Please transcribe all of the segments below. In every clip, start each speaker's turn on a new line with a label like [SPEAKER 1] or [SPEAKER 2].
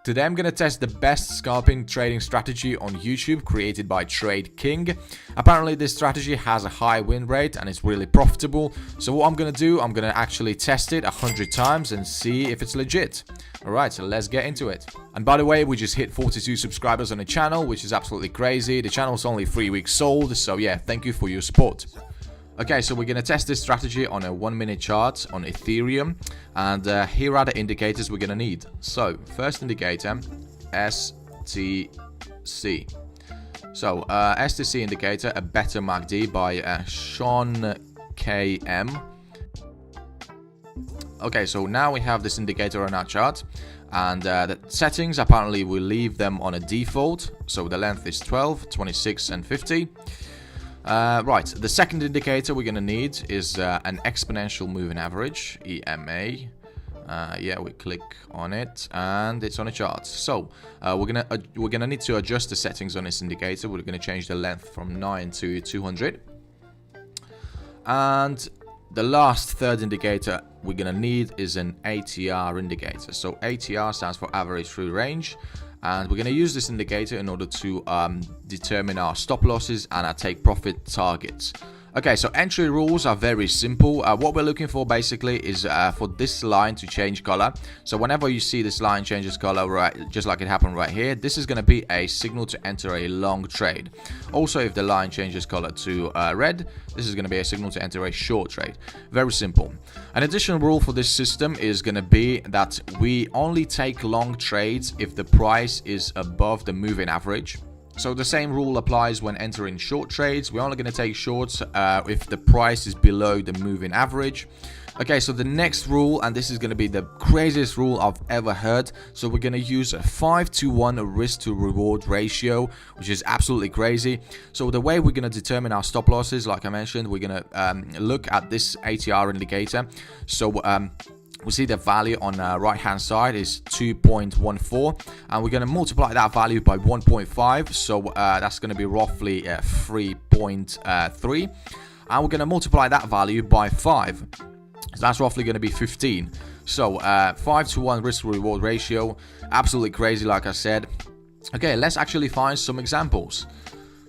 [SPEAKER 1] Today I'm going to test the best scalping trading strategy on YouTube created by Trade King. Apparently this strategy has a high win rate and it's really profitable. So what I'm going to do, I'm going to actually test it 100 times and see if it's legit. Alright, so let's get into it. And by the way, we just hit 42 subscribers on the channel, which is absolutely crazy. The channel's only 3 weeks old, so yeah, thank you for your support. Okay, so we're going to test this strategy on a 1 minute chart on Ethereum, and here are the indicators we're going to need. So, first indicator, STC. So, STC indicator, a better MACD by Sean KM. Okay, so now we have this indicator on our chart, and the settings, apparently we leave them on a default, so the length is 12, 26 and 50. Right, the second indicator we're going to need is an exponential moving average, EMA. Yeah, we click on it and it's on a chart. So we're gonna need to adjust the settings on this indicator. We're going to change the length from 9 to 200. And the last third indicator we're going to need is an ATR indicator. So ATR stands for average true range. And we're going to use this indicator in order to determine our stop losses and our take profit targets. Okay, so entry rules are very simple. What we're looking for basically is for this line to change color. So whenever you see this line changes color, right, just like it happened right here, this is going to be a signal to enter a long trade. Also, if the line changes color to red, this is going to be a signal to enter a short trade. Very simple. An additional rule for this system is going to be that we only take long trades if the price is above the moving average. So the same rule applies when entering short trades. We're only going to take shorts if the price is below the moving average. Okay, so the next rule, and this is going to be the craziest rule I've ever heard. So we're going to use a 5-to-1 risk to reward ratio, which is absolutely crazy. So the way we're going to determine our stop losses, like I mentioned, we're going to look at this ATR indicator. So we see the value on the right hand side is 2.14, and we're going to multiply that value by 1.5, so that's going to be roughly 3.3, and we're going to multiply that value by 5, so that's roughly going to be 15. So 5-to-1 risk reward ratio, absolutely crazy, like I said. Okay, let's actually find some examples.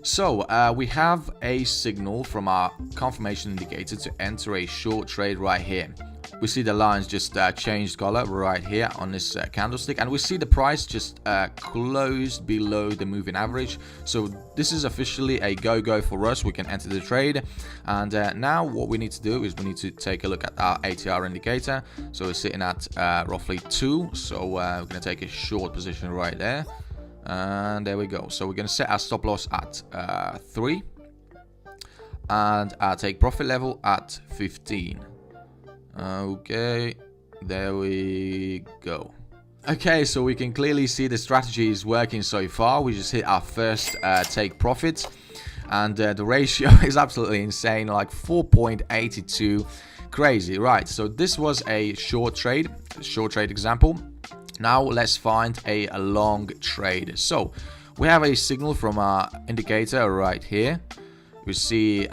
[SPEAKER 1] So we have a signal from our confirmation indicator to enter a short trade right here. We see the lines just changed color right here on this candlestick, and we see the price just closed below the moving average. So this is officially a go-go for us. We can enter the trade, and now what we need to do is we need to take a look at our ATR indicator. So we're sitting at roughly 2, so we're going to take a short position right there, and there we go. So we're going to set our stop loss at 3 and our take profit level at 15. Okay, there we go. Okay, so we can clearly see the strategy is working so far. We just hit our first take profit, and the ratio is absolutely insane, like 4.82. Crazy, right? So this was a short trade example. Now let's find a long trade. So we have a signal from our indicator right here. We see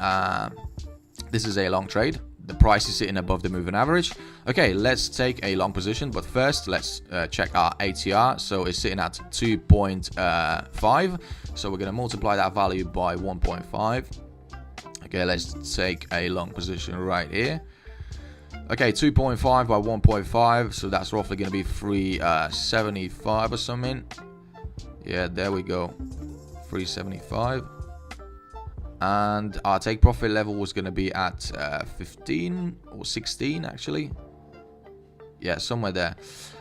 [SPEAKER 1] this is a long trade. The price is sitting above the moving average. Okay, let's take a long position, but first let's check our ATR. So it's sitting at 2.5, so we're going to multiply that value by 1.5. okay, let's take a long position right here. Okay, 2.5 by 1.5, so that's roughly going to be 375 or something. Yeah, there we go, 375. And our take profit level was going to be at 15 or 16 actually. Yeah, somewhere there.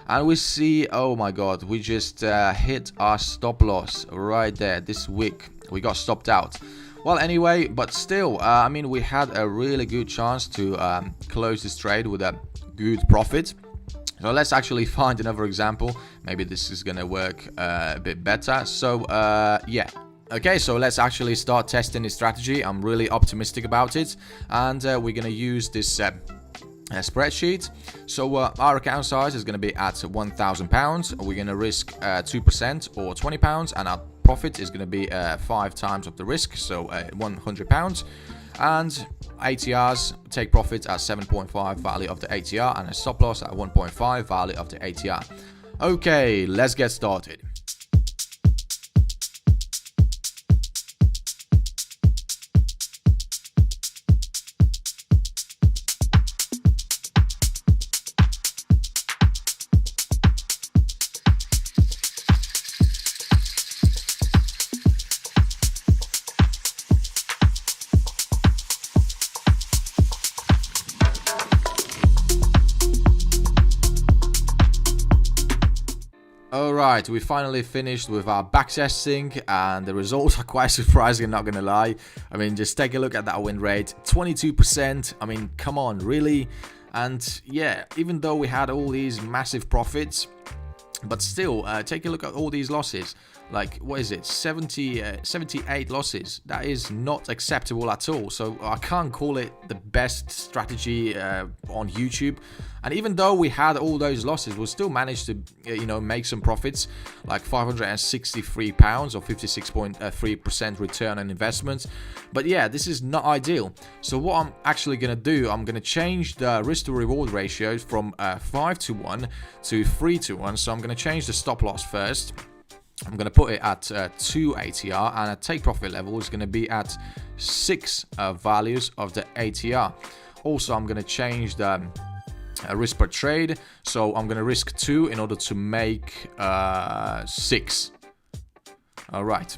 [SPEAKER 1] And we see, oh my god, we just hit our stop loss right there. This wick, we got stopped out. Well, anyway, but still, I mean, we had a really good chance to close this trade with a good profit. So let's actually find another example. Maybe this is going to work a bit better. So yeah. Okay, so let's actually start testing this strategy. I'm really optimistic about it, and we're going to use this spreadsheet. So our account size is going to be at £1,000. We're going to risk 2% or £20, and our profit is going to be 5 times of the risk, so £100. And ATRs take profit at 7.5 value of the ATR, and a stop loss at 1.5 value of the ATR. Okay, let's get started. Alright, we finally finished with our backtesting, and the results are quite surprising, not gonna lie. I mean, just take a look at that win rate, 22%. I mean, come on, really? And yeah, even though we had all these massive profits, but still, take a look at all these losses. Like, what is it? 78 losses. That is not acceptable at all. So I can't call it the best strategy on YouTube. And even though we had all those losses, we still managed to, make some profits, like £563 or 56.3% return on investment. But yeah, this is not ideal. So what I'm actually going to do, I'm going to change the risk to reward ratio from 5 to 1 to 3 to 1. So I'm going to change the stop loss first. I'm going to put it at 2 ATR, and a take profit level is going to be at 6 values of the ATR. Also, I'm going to change the risk per trade, so I'm going to risk 2 in order to make 6. All right.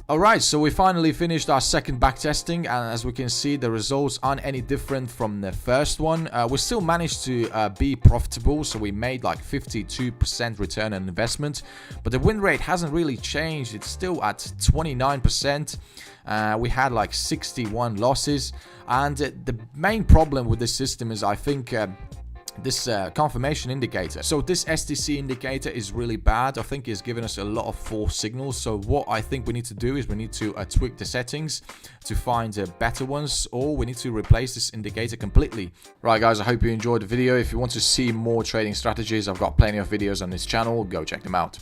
[SPEAKER 1] Alright, so we finally finished our second backtesting, and as we can see, the results aren't any different from the first one. We still managed to be profitable, so we made like 52% return on investment, but the win rate hasn't really changed. It's still at 29%. We had like 61 losses, and the main problem with this system is, I think, this confirmation indicator. So this STC indicator is really bad. I think it's giving us a lot of false signals. So what I think we need to do is we need to tweak the settings to find better ones, or we need to replace this indicator completely. Right guys, I hope you enjoyed the video. If you want to see more trading strategies, I've got plenty of videos on this channel. Go check them out.